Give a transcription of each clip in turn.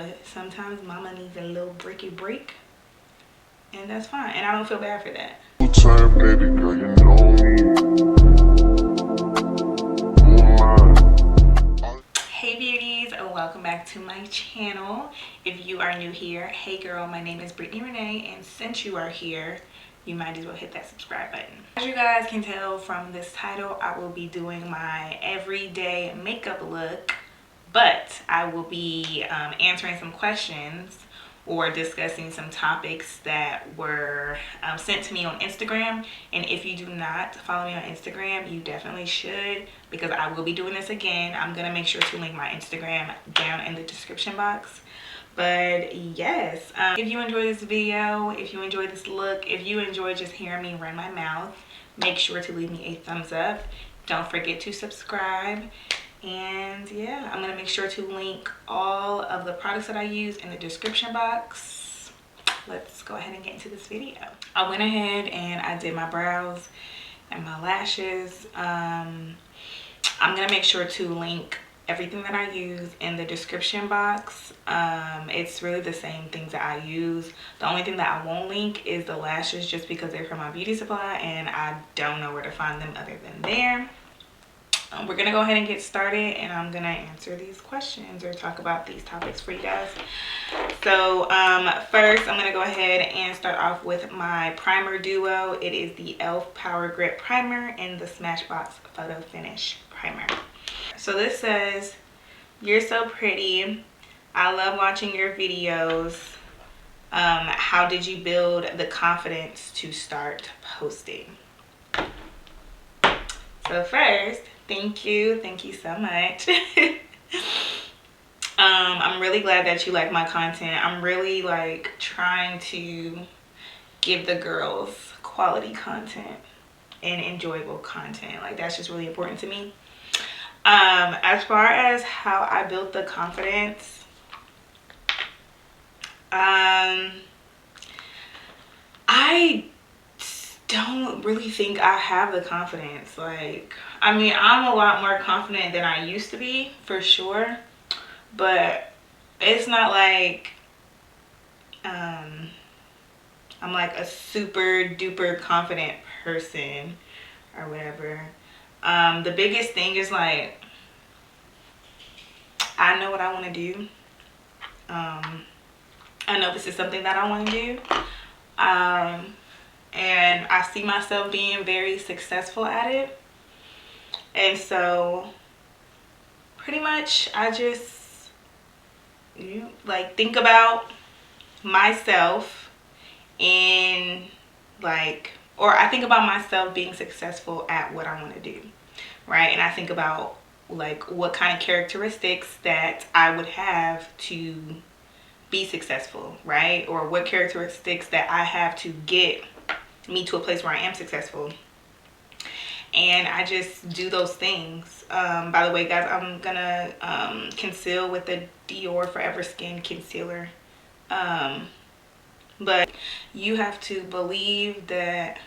But sometimes mama needs a little breaky break, and that's fine, and I don't feel bad for that. Hey beauties, welcome back to my channel. If you are new here, hey girl, my name is Brittany Renee, and since you are here, you might as well hit that subscribe button. As you guys can tell from this title, I will be doing my everyday makeup look, but I will be answering some questions or discussing some topics that were sent to me on Instagram. And if you do not follow me on Instagram, you definitely should, because I will be doing this again. I'm gonna make sure to link my Instagram down in the description box. But yes, if you enjoy this video, if you enjoy this look, if you enjoy just hearing me run my mouth, make sure to leave me a thumbs up. Don't forget to subscribe. And yeah, I'm gonna make sure to link all of the products that I use in the description box. Let's go ahead and get into this video. I went ahead and I did my brows and my lashes. I'm gonna make sure to link everything that I use in the description box. It's really the same things that I use. The only thing that I won't link is the lashes, just because they're from my beauty supply and I don't know where to find them other than there. We're gonna go ahead and get started, and I'm gonna answer these questions or talk about these topics for you guys. So first I'm gonna go ahead and start off with my primer duo. It is the e.l.f. Power Grip Primer and the Smashbox Photo Finish Primer. So this says, "You're so pretty. I love watching your videos. How did you build the confidence to start posting?" So first, thank you so much. I'm really glad that you like my content. I'm really like trying to give the girls quality content and enjoyable content. Like, that's just really important to me. As far as how I built the confidence, I don't really think I have the confidence. Like, I mean, I'm a lot more confident than I used to be, for sure, but it's not like I'm like a super duper confident person or whatever. The biggest thing is, like, I know what I want to do. I know this is something that I want to do. And I see myself being very successful at it. And so pretty much I just like think about myself and like, or I think about myself being successful at what I want to do, right? And I think about like what kind of characteristics that I would have to be successful, right? Or what characteristics that I have to get me to a place where I am successful, and I just do those things. By the way, guys, I'm gonna conceal with the Dior Forever Skin concealer, but you have to believe that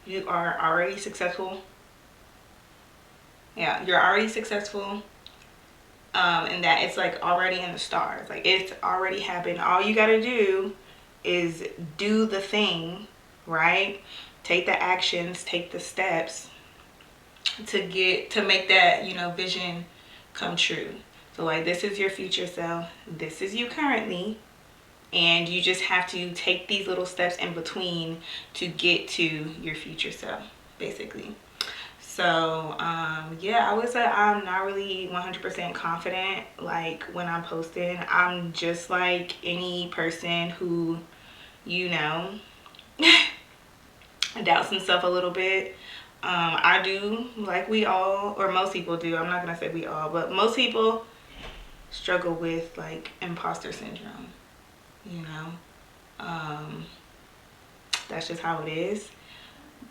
you are already successful. Yeah, you're already successful, and that it's like already in the stars. Like, it's already happened. All you gotta do is do the thing, right? Take the actions, take the steps to make that, you know, vision come true. So like, this is your future self, this is you currently, and you just have to take these little steps in between to get to your future self, basically. So yeah, I would say I'm not really 100% confident like when I'm posting. I'm just like any person who, you know, doubts himself a little bit. I do, like we all, or most people do, I'm not gonna say we all, but most people struggle with like imposter syndrome, you know. That's just how it is.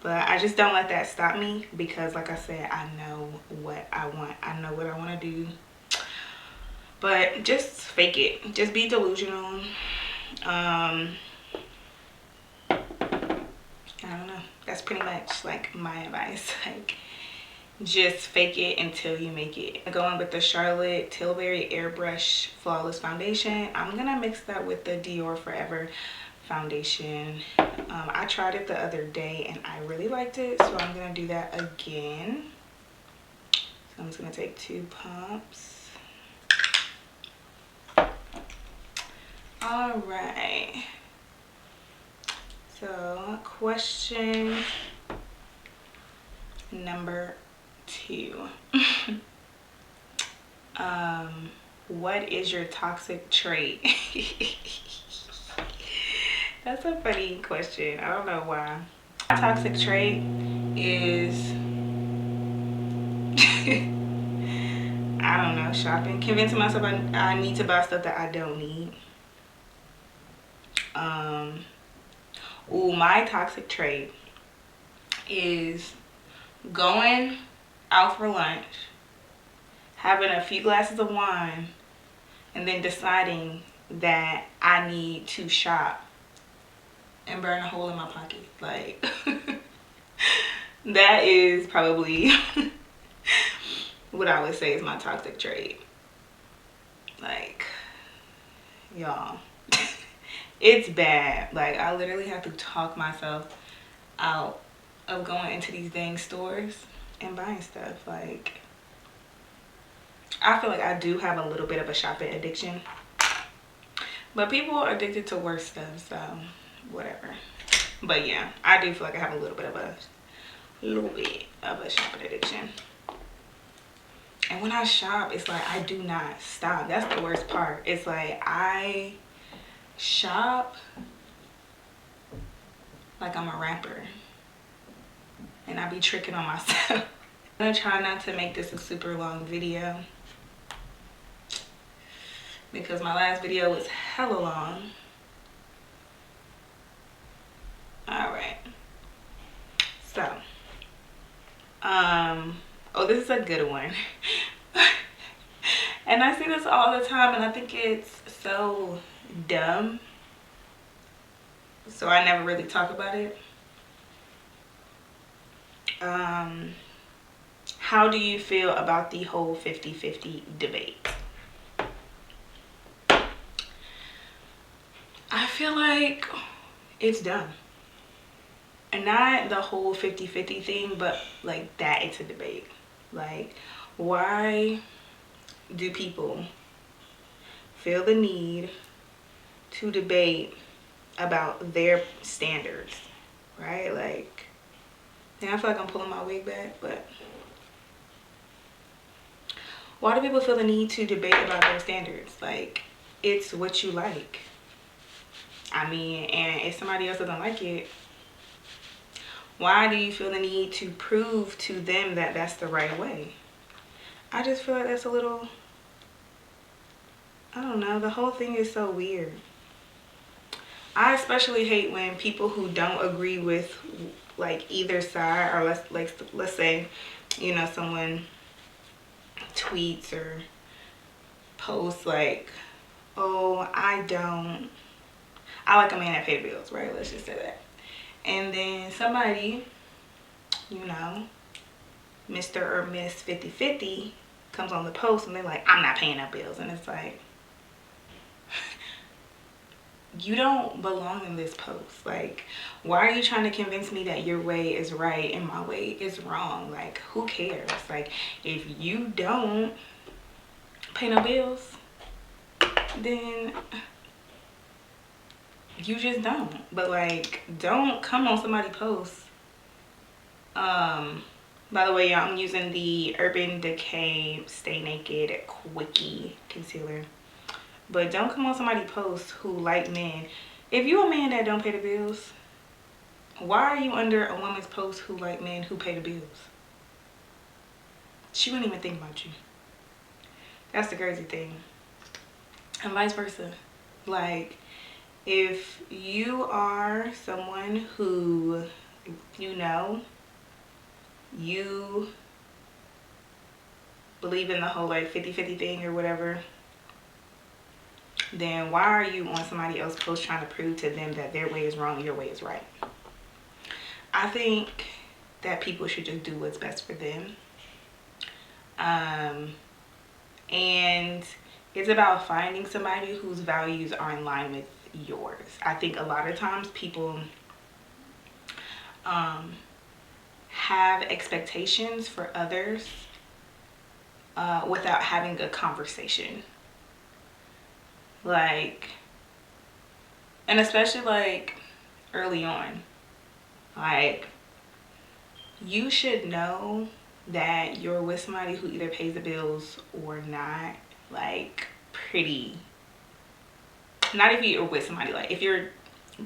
But I just don't let that stop me, because like I said, I know what I want. I know what I want to do. But just fake it. Just be delusional. I don't know. That's pretty much like my advice. Like, just fake it until you make it. Going with the Charlotte Tilbury Airbrush Flawless Foundation. I'm gonna mix that with the Dior Forever foundation. I tried it the other day and I really liked it, so I'm gonna do that again. So I'm just gonna take 2 pumps. All right, so question number 2. What is your toxic trait? That's a funny question. I don't know why. My toxic trait is I don't know, shopping. Convincing myself I need to buy stuff that I don't need. My toxic trait is going out for lunch, having a few glasses of wine, and then deciding that I need to shop and burn a hole in my pocket. Like, that is probably what I would say is my toxic trait. Like, y'all, it's bad. Like, I literally have to talk myself out of going into these dang stores and buying stuff. Like, I feel like I do have a little bit of a shopping addiction, but people are addicted to worse stuff, so whatever. But yeah, I do feel like I have a little bit of a shopping addiction. And when I shop, it's like I do not stop. That's the worst part. It's like I shop like I'm a rapper, and I be tricking on myself. I'm gonna try not to make this a super long video because my last video was hella long. All right, so oh, this is a good one. And I see this all the time and I think it's so dumb, so I never really talk about it. How do you feel about the whole 50-50 debate? I feel like it's dumb. And not the whole 50-50 thing, but like that it's a debate. Like, why do people feel the need to debate about their standards, right? Like, and I feel like I'm pulling my wig back, but why do people feel the need to debate about their standards? Like, it's what you like. I mean, and if somebody else doesn't like it, why do you feel the need to prove to them that that's the right way? I just feel like that's a little, I don't know, the whole thing is so weird. I especially hate when people who don't agree with like either side, or let's say, you know, someone tweets or posts like, oh, I like a man that pays bills, right? Let's just say that. And then somebody, you know, Mr. or Miss 50-50 comes on the post and they're like, I'm not paying no bills. And it's like, you don't belong in this post. Like, why are you trying to convince me that your way is right and my way is wrong? Like, who cares? Like, if you don't pay no bills, then you just don't. But like, don't come on somebody's post. By the way, y'all, I'm using the Urban Decay Stay Naked Quickie Concealer. But don't come on somebody's post who like men. If you a man that don't pay the bills, why are you under a woman's post who like men who pay the bills? She wouldn't even think about you. That's the crazy thing. And vice versa. Like, if you are someone who, you know, you believe in the whole like 50-50 thing or whatever, then why are you on somebody else's post trying to prove to them that their way is wrong and your way is right? I think that people should just do what's best for them. And it's about finding somebody whose values are in line with yours. I think a lot of times people have expectations for others without having a conversation. Like, and especially like early on, like, you should know that you're with somebody who either pays the bills or not, like, pretty, not if you're with somebody, like if you're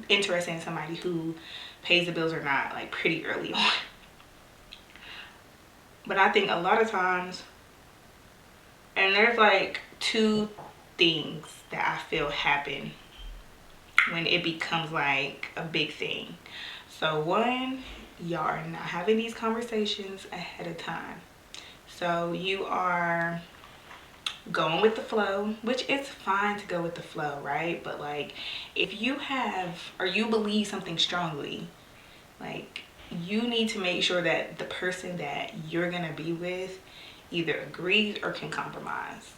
interested in somebody who pays the bills or not, like pretty early on. But I think a lot of times, and there's like two things that I feel happen when it becomes like a big thing. So one, y'all are not having these conversations ahead of time. So you are going with the flow, which is fine to go with the flow, right? But like, if you have, or you believe something strongly, like, you need to make sure that the person that you're gonna be with either agrees or can compromise.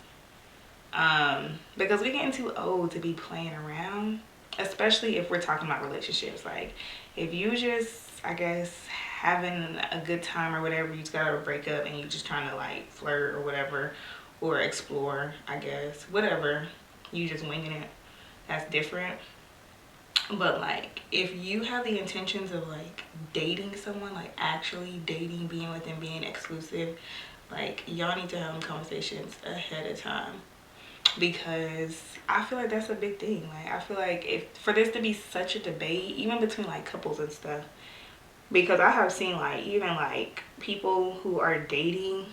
Because we're getting too old to be playing around, especially if we're talking about relationships. Like, if you just, I guess, having a good time or whatever, you just gotta break up and you just trying to like flirt or whatever, or explore, I guess, whatever, you just winging it, that's different. But like, if you have the intentions of like dating someone, like actually dating, being with them, being exclusive, like, y'all need to have conversations ahead of time. Because I feel like that's a big thing. Like, I feel like if for this to be such a debate, even between like couples and stuff, because I have seen like even like people who are dating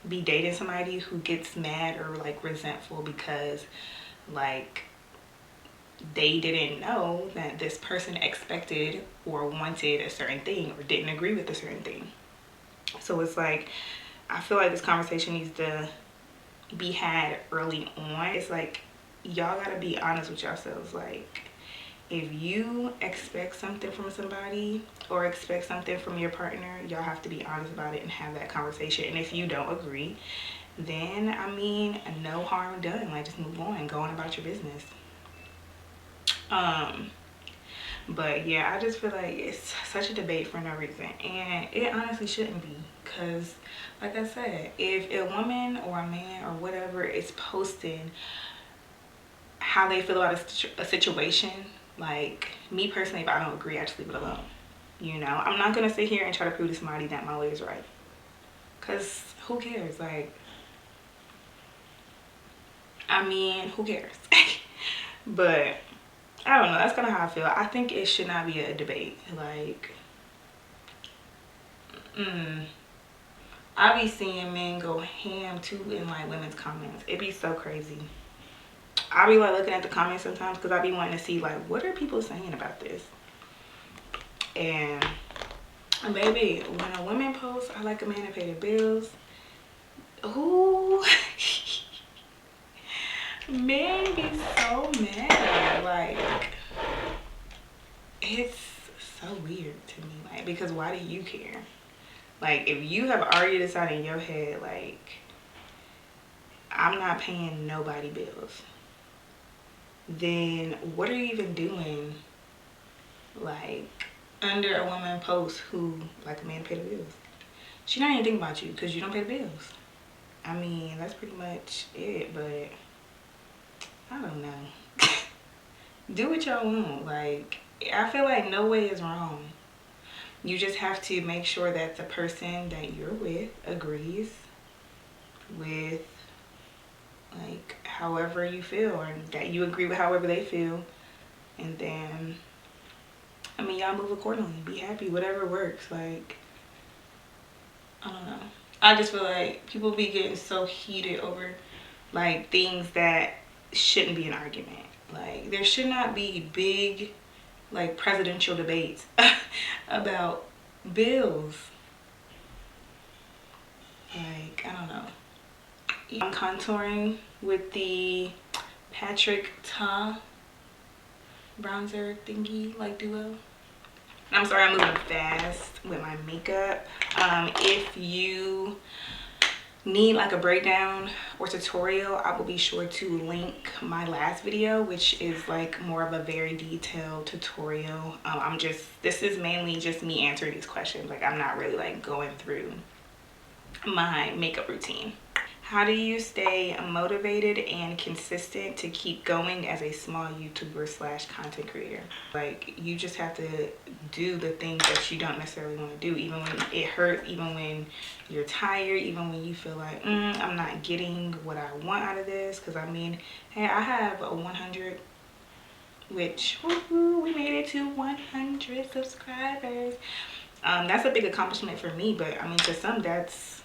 be dating somebody who gets mad or like resentful because like they didn't know that this person expected or wanted a certain thing or didn't agree with a certain thing. So it's like, I feel like this conversation needs to be had early on. It's like, y'all gotta be honest with yourselves. Like, if you expect something from somebody or expect something from your partner, y'all have to be honest about it and have that conversation. And if you don't agree, then I mean, no harm done. Like, just move on, go on about your business. But yeah, I just feel like it's such a debate for no reason, and it honestly shouldn't be. Because like I said, if a woman or a man or whatever is posting how they feel about a situation, like, me personally, if I don't agree, I just leave it alone. You know, I'm not gonna sit here and try to prove to somebody that my way is right, because who cares? Like, I mean, who cares? But I don't know, that's kind of how I feel. I think it should not be a debate. Like, I be seeing men go ham too in like women's comments. It be so crazy. I be like looking at the comments sometimes because I be wanting to see like, what are people saying about this? And baby, when a woman posts, I like a man to pay the bills, who men be so mad. Like, it's so weird to me. Like, because why do you care? Like, if you have already decided in your head, like, I'm not paying nobody bills, then what are you even doing, like, under a woman post who like a man to pay the bills? She not even thinking about you because you don't pay the bills. I mean, that's pretty much it. But I don't know. Do what y'all want. Like, I feel like no way is wrong. You just have to make sure that the person that you're with agrees with, like, however you feel, or that you agree with however they feel. And then, I mean, y'all move accordingly. Be happy, whatever works. Like, I don't know. I just feel like people be getting so heated over like things that shouldn't be an argument. Like, there should not be big like presidential debates about bills. Like, I don't know. I'm contouring with the Patrick Ta bronzer thingy, like, duo. I'm sorry, I'm moving fast with my makeup. If you need like a breakdown or tutorial, I will be sure to link my last video, which is like more of a very detailed tutorial. This is mainly just me answering these questions. Like, I'm not really like going through my makeup routine. How do you stay motivated and consistent to keep going as a small YouTuber slash content creator? Like, you just have to do the things that you don't necessarily want to do, even when it hurts, even when you're tired, even when you feel like, I'm not getting what I want out of this. Because I mean, hey, I have a 100, which we made it to 100 subscribers. That's a big accomplishment for me, but I mean, to some, that's,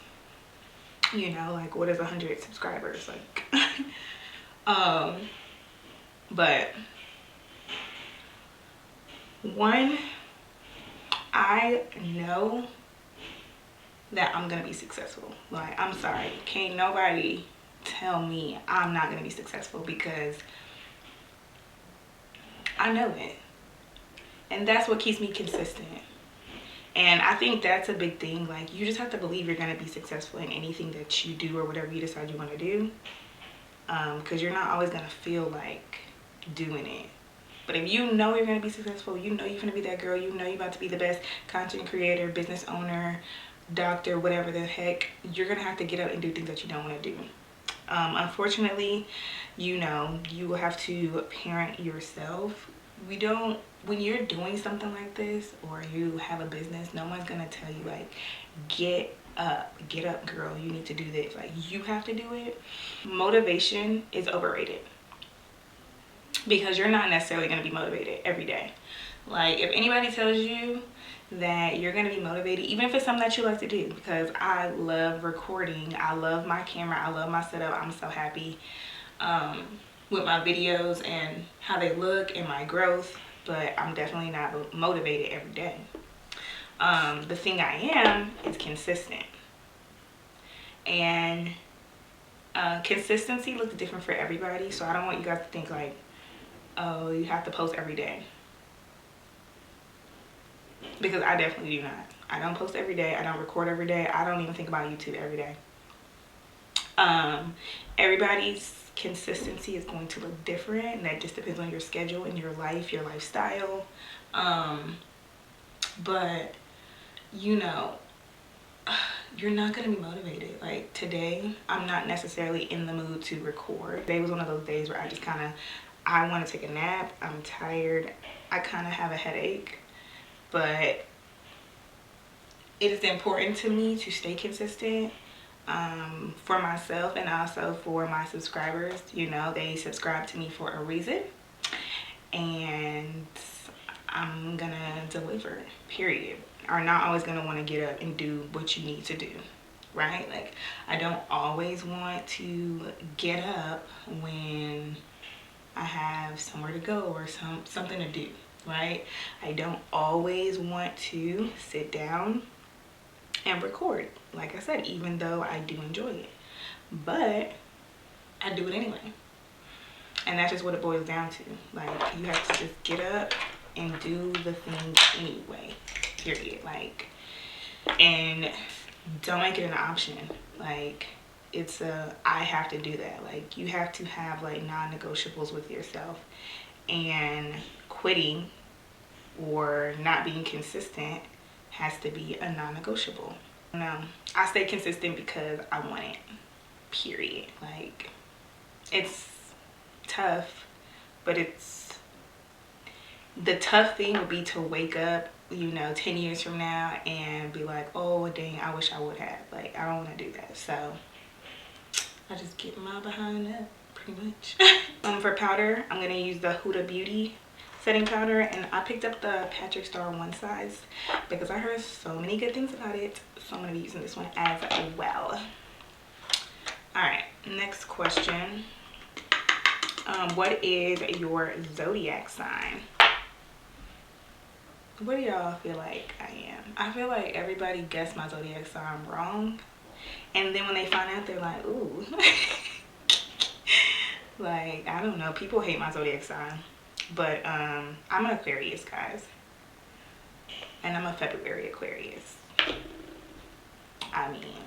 you know, like, what is 100 subscribers like? But one, I know that I'm gonna be successful. Like, I'm sorry, can't nobody tell me I'm not gonna be successful, because I know it, and that's what keeps me consistent. And I think that's a big thing. Like, you just have to believe you're going to be successful in anything that you do or whatever you decide you want to do. Because you're not always going to feel like doing it. But if you know you're going to be successful, you know you're going to be that girl, you know you're about to be the best content creator, business owner, doctor, whatever the heck, you're going to have to get up and do things that you don't want to do. Unfortunately, you know, you will have to parent yourself. When you're doing something like this, or you have a business, no one's gonna tell you like, get up girl, you need to do this. Like, you have to do it. Motivation is overrated, because you're not necessarily going to be motivated every day. Like, if anybody tells you that you're going to be motivated, even if it's something that you like to do, because I love recording, I love my camera, I love my setup, I'm so happy with my videos and how they look and my growth, but I'm definitely not motivated every day. The thing I am is consistent. And consistency looks different for everybody, so I don't want you guys to think like, oh, you have to post every day, because I definitely do not. I don't post every day, I don't record every day, I don't even think about YouTube every day. Everybody's consistency is going to look different, and that just depends on your schedule and your life, your lifestyle. But you know, you're not gonna be motivated. Like, today I'm not necessarily in the mood to record. Today was one of those days where I want to take a nap, I'm tired, I kind of have a headache, but it is important to me to stay consistent, for myself and also for my subscribers. You know, they subscribe to me for a reason, and I'm gonna deliver, period. Are not always gonna want to get up and do what you need to do, right? Like, I don't always want to get up when I have somewhere to go or something to do, right? I don't always want to sit down and record, like I said, even though I do enjoy it, but I do it anyway. And that's just what it boils down to. Like, you have to just get up and do the thing anyway, period. Like, and don't make it an option. Like, it's I have to do that. Like, you have to have like non-negotiables with yourself, and quitting or not being consistent has to be a non-negotiable. No, I stay consistent because I want it, period. Like, it's tough, but the tough thing would be to wake up, you know, 10 years from now and be like, oh dang, I wish I would have. Like, I don't want to do that. So I just get my behind up, pretty much. For powder, I'm gonna use the Huda Beauty setting powder, and I picked up the Patrick Star one size because I heard so many good things about it, so I'm gonna be using this one as well. All right, next question. What is your zodiac sign? What do y'all feel like I am? I feel like everybody guessed my zodiac sign wrong, and then when they find out, they're like, ooh. Like, I don't know, people hate my zodiac sign, but I'm an Aquarius, guys, and I'm a February Aquarius. I mean,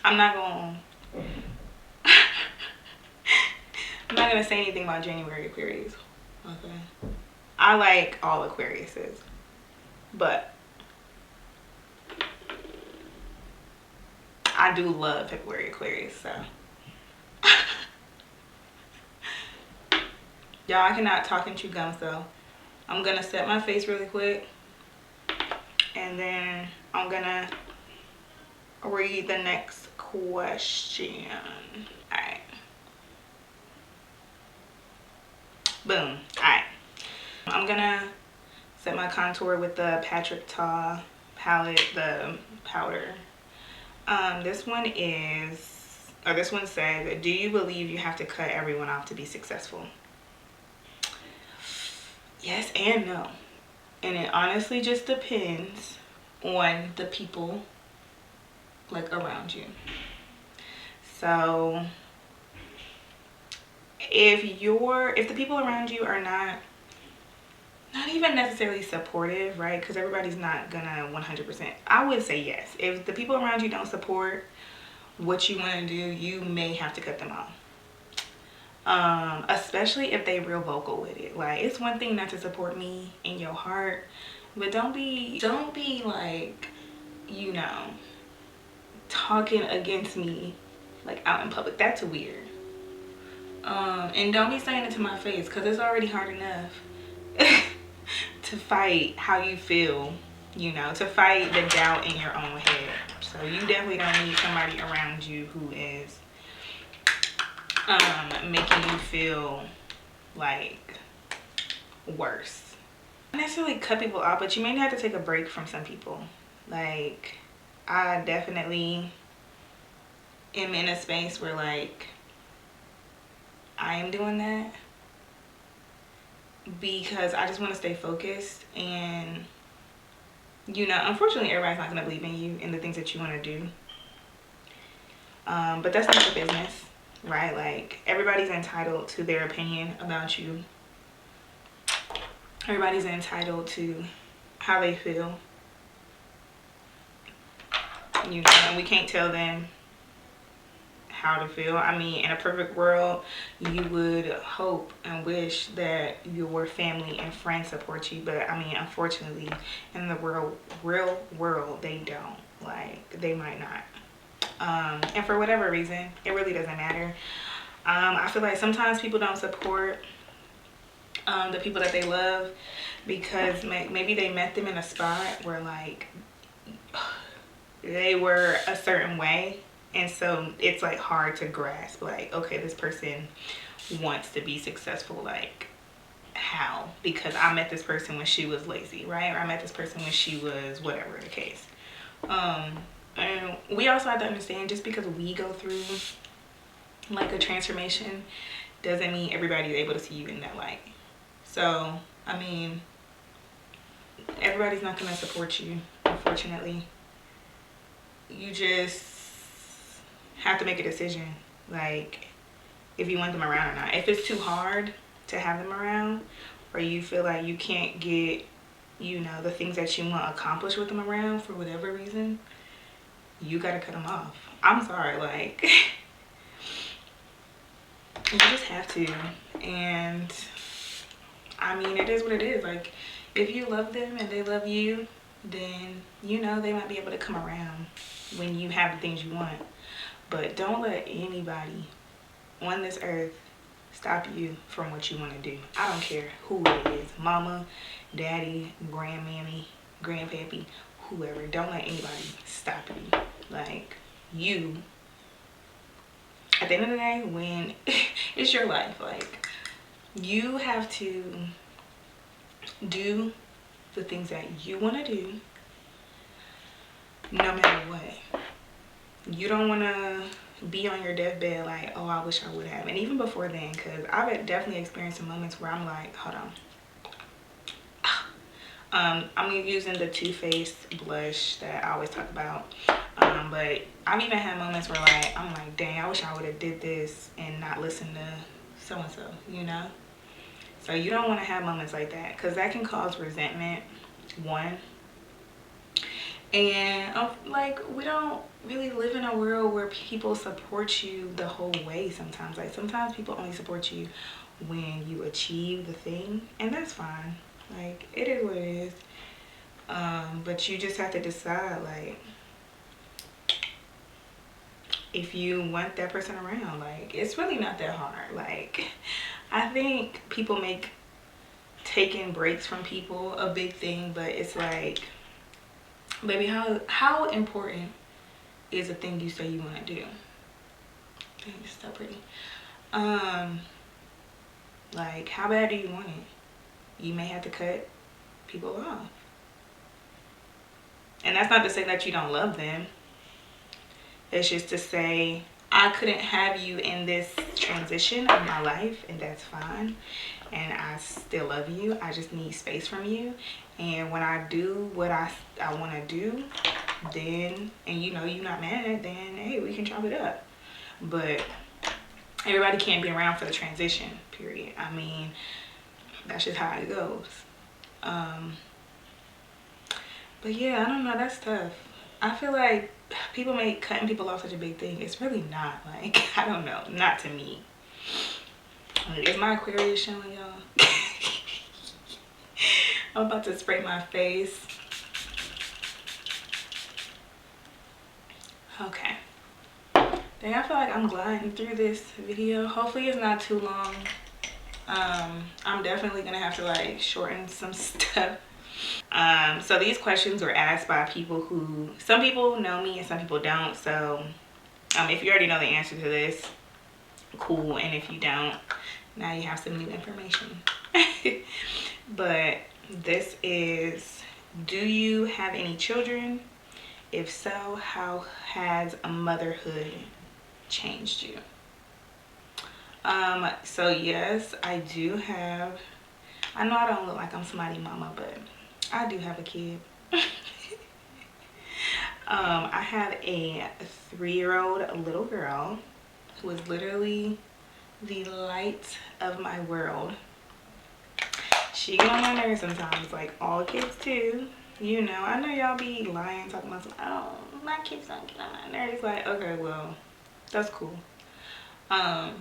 I'm not gonna I'm not gonna say anything about January Aquarius. Okay. I like all Aquariuses, but I do love February Aquarius, so y'all, I cannot talk and chew gum, so I'm gonna set my face really quick and then I'm gonna read the next question. All right. Boom. All right. I'm gonna set my contour with the Patrick Ta palette, the powder. This one says, do you believe you have to cut everyone off to be successful? Yes and no. And it honestly just depends on the people like around you. So if the people around you are not even necessarily supportive, right? Because everybody's not gonna 100%. I would say yes. If the people around you don't support what you want to do, you may have to cut them off. Especially if they real vocal with it. Like, it's one thing not to support me in your heart, but don't be like, you know, talking against me like out in public. That's weird. And don't be saying it to my face, because it's already hard enough to fight how you feel, you know, to fight the doubt in your own head. So you definitely don't need somebody around you who is making you feel like worse. Not necessarily cut people off, but you may have to take a break from some people. Like, I definitely am in a space where like I am doing that because I just want to stay focused. And you know, unfortunately everybody's not going to believe in you and the things that you want to do, but that's not your business, right? Like, everybody's entitled to their opinion about you. Everybody's entitled to how they feel, you know, and we can't tell them how to feel. I mean, in a perfect world, you would hope and wish that your family and friends support you, but I mean, unfortunately, in the real world, they don't. Like, they might not. And for whatever reason, it really doesn't matter. I feel like sometimes people don't support the people that they love because maybe they met them in a spot where like they were a certain way, and so it's like hard to grasp, like, okay, this person wants to be successful, like how? Because I met this person when she was lazy, right? Or I met this person when she was whatever the case. And we also have to understand, just because we go through like a transformation doesn't mean everybody's able to see you in that light. So I mean, everybody's not going to support you, unfortunately. You just have to make a decision, like, if you want them around or not. If it's too hard to have them around, or you feel like you can't get, you know, the things that you want accomplished with them around for whatever reason, you gotta cut them off. I'm sorry, like you just have to. And I mean, it is what it is. Like, if you love them and they love you, then, you know, they might be able to come around when you have the things you want. But don't let anybody on this earth stop you from what you want to do. I don't care who it is, mama, daddy, grandmammy, grandpappy, whoever. Don't let anybody stop you. Like, you, at the end of the day, when it's your life, like, you have to do the things that you want to do no matter what. You don't want to be on your deathbed like, oh, I wish I would have. And even before then, because I've definitely experienced some moments where I'm like, hold on. I'm using the Too Faced blush that I always talk about. But I've even had moments where like, I'm like, dang, I wish I would have did this and not listened to so-and-so, you know? So you don't want to have moments like that, because that can cause resentment, one. And like, we don't really live in a world where people support you the whole way sometimes. Like, sometimes people only support you when you achieve the thing, and that's fine. Like, it is what it is. But you just have to decide, like, if you want that person around. Like, it's really not that hard. Like, I think people make taking breaks from people a big thing, but it's like, baby, how important is a thing you say you want to do? Dang, it's so pretty. Like, how bad do you want it? You may have to cut people off. And that's not to say that you don't love them. It's just to say, I couldn't have you in this transition of my life, and that's fine. And I still love you. I just need space from you. And when I do what I want to do, then, and you know you're not mad, then hey, we can chop it up. But everybody can't be around for the transition period. I mean, that's just how it goes. But yeah, I don't know, that's tough. I feel like people make cutting people off such a big thing. It's really not. Like, I don't know, not to me. Is my Aquarius showing, y'all? I'm about to spray my face. Okay. Dang, I feel like I'm gliding through this video. Hopefully it's not too long. I'm definitely gonna have to like shorten some stuff. So these questions were asked by people who, some people know me and some people don't. So if you already know the answer to this, cool. And if you don't, now you have some new information. But this is, do you have any children? If so, how has motherhood changed you? So yes, I do have, I know I don't look like I'm somebody's mama, but I do have a kid. I have a 3-year-old little girl who is literally the light of my world. She get on my nerves sometimes, like all kids do. You know, I know y'all be lying, talking about some, oh, my kids don't get on my nerves. Like, okay, well, that's cool. I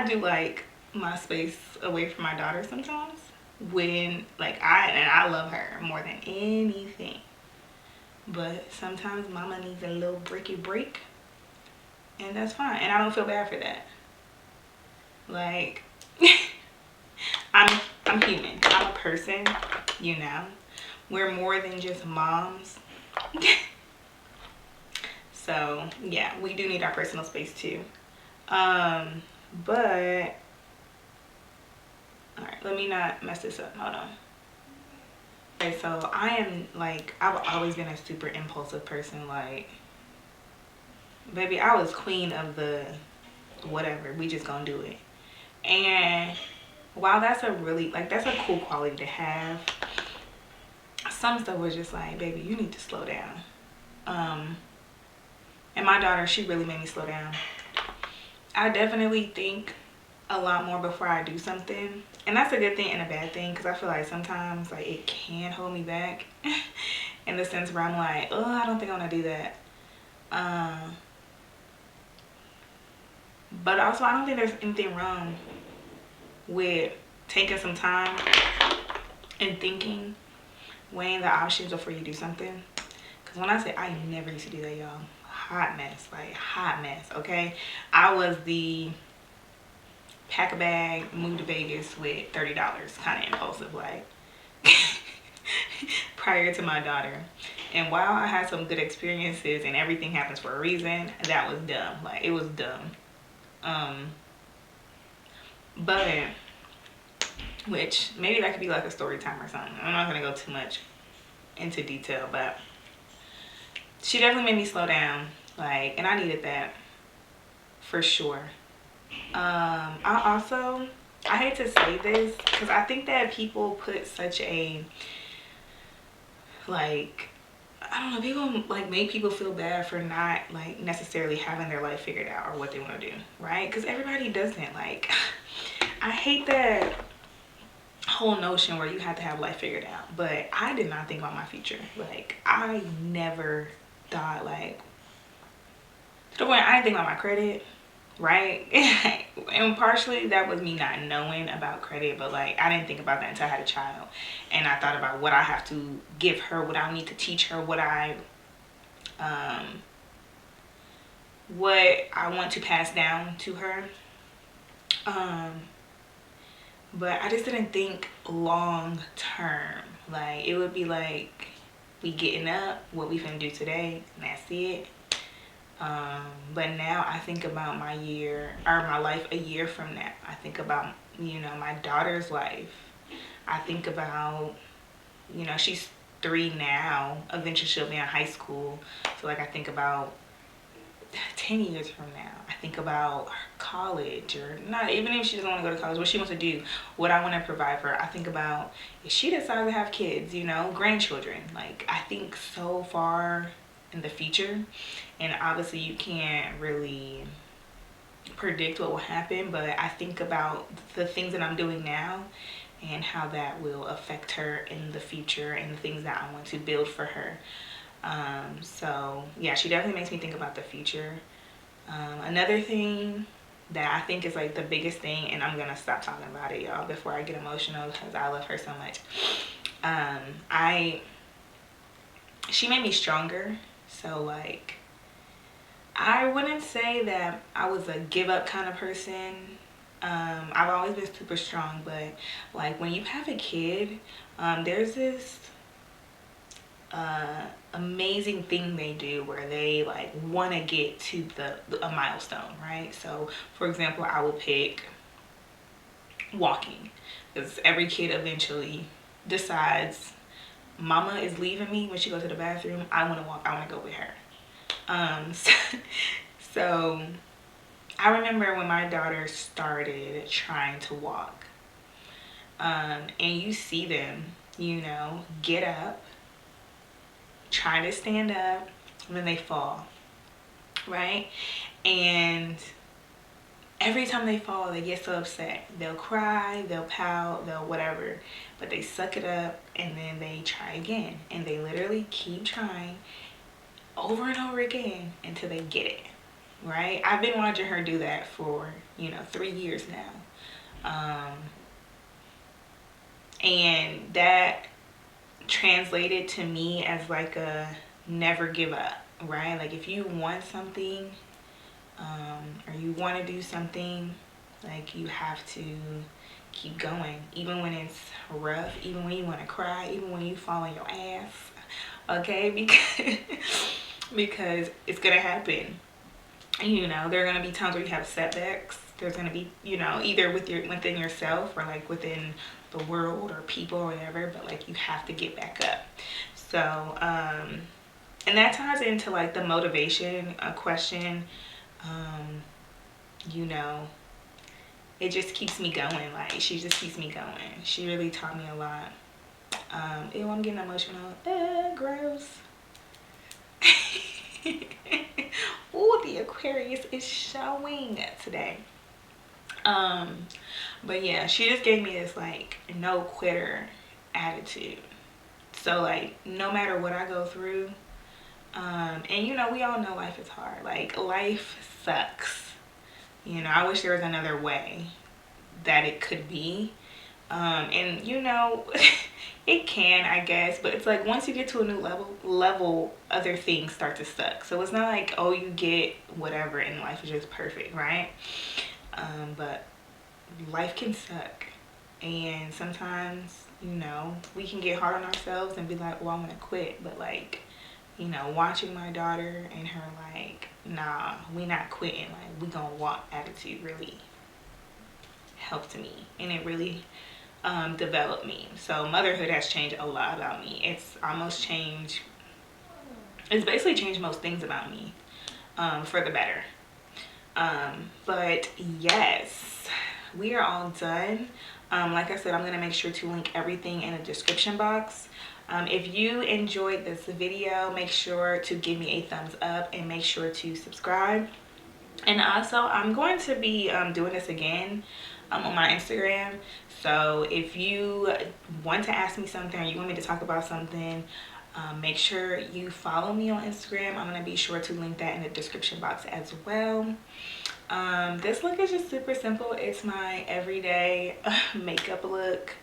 do like my space away from my daughter sometimes, when like I love her more than anything, but sometimes mama needs a little breaky break, and that's fine, and I don't feel bad for that. Like, I'm human, I'm a person, you know. We're more than just moms. So yeah, we do need our personal space too. But all right, let me not mess this up. Hold on. Okay, so I am like, I've always been a super impulsive person. Like, baby, I was queen of the whatever, we just gonna do it. And while that's a really, like, that's a cool quality to have, some stuff was just like, baby, you need to slow down. And my daughter, she really made me slow down. I definitely think a lot more before I do something, and that's a good thing and a bad thing, because I feel like sometimes like it can hold me back in the sense where I'm like, oh, I don't think I want to do that. But also, I don't think there's anything wrong with taking some time and thinking, weighing the options before you do something. Because when I say, I never used to do that, y'all. Hot mess, like hot mess. Okay, I was the pack a bag, move to Vegas with $30 kind of impulsive, like, prior to my daughter. And while I had some good experiences and everything happens for a reason, that was dumb. Like, it was dumb. But which maybe that could be like a story time or something. I'm not gonna go too much into detail, but she definitely made me slow down, like, and I needed that for sure. I hate to say this, because I think that people put such a, like, I don't know, people like make people feel bad for not like necessarily having their life figured out or what they want to do, right? Because everybody doesn't. Like, I hate that whole notion where you have to have life figured out. But I did not think about my future. Like, I never thought, like, to the point I didn't think about my credit, right? And partially that was me not knowing about credit, but like I didn't think about that until I had a child. And I thought about what I have to give her, what I need to teach her, what I want to pass down to her. But I just didn't think long term. Like, it would be like, we getting up, what we finna do today, and that's it. But now I think about my year, or my life a year from now. I think about, you know, my daughter's life. I think about, you know, she's 3 now. Eventually she'll be in high school. So like, I think about 10 years from now. I think about college, or not, even if she doesn't want to go to college, what she wants to do, what I want to provide for her. I think about if she decides to have kids, you know, grandchildren. Like, I think so far in the future, and obviously you can't really predict what will happen, but I think about the things that I'm doing now and how that will affect her in the future, and the things that I want to build for her. So yeah, she definitely makes me think about the future. Another thing that I think is like the biggest thing, and I'm gonna stop talking about it, y'all, before I get emotional, because I love her so much. She made me stronger. So like, I wouldn't say that I was a give up kind of person. I've always been super strong, but like, when you have a kid, there's this amazing thing they do where they like want to get to a milestone, right? So for example, I will pick walking, because every kid eventually decides, mama is leaving me when she goes to the bathroom, I want to walk, I want to go with her. So I remember when my daughter started trying to walk, and you see them, you know, get up, try to stand up, and then they fall, right? And every time they fall, they get so upset. They'll cry, they'll pout, they'll whatever, but they suck it up, and then they try again, and they literally keep trying over and over again until they get it, right? I've been watching her do that for, you know, 3 years now. And that translated to me as like a never give up, right? Like, if you want something, or you want to do something, like, you have to keep going, even when it's rough, even when you want to cry, even when you fall on your ass, okay? Because it's gonna happen. You know, there are gonna be times where you have setbacks. There's gonna be, you know, either within yourself, or like within the world or people or whatever, but like, you have to get back up. So and that ties into like the motivation question. You know, it just keeps me going. Like, she just keeps me going. She really taught me a lot. Ew, I'm getting emotional. Gross. Ooh, the Aquarius is showing today. But yeah, she just gave me this like no quitter attitude. So like, no matter what I go through, and you know, we all know life is hard. Like, life sucks. You know, I wish there was another way that it could be. And you know, it can, I guess, but it's like, once you get to a new level, other things start to suck. So it's not like, oh, you get whatever and life is just perfect, right? But life can suck, and sometimes, you know, we can get hard on ourselves and be like, well, I'm gonna quit. But like, you know, watching my daughter and her like, nah, we not quitting, like, we gonna walk attitude really helped me, and it really developed me. So motherhood has changed a lot about me. It's basically changed most things about me, for the better. But yes, we are all done. Like I said, I'm gonna make sure to link everything in the description box. If you enjoyed this video, make sure to give me a thumbs up, and make sure to subscribe. And also, I'm going to be doing this again on my Instagram. So if you want to ask me something or you want me to talk about something, make sure you follow me on Instagram. I'm going to be sure to link that in the description box as well. This look is just super simple. It's my everyday makeup look.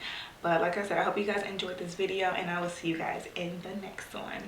But like I said, I hope you guys enjoyed this video, and I will see you guys in the next one.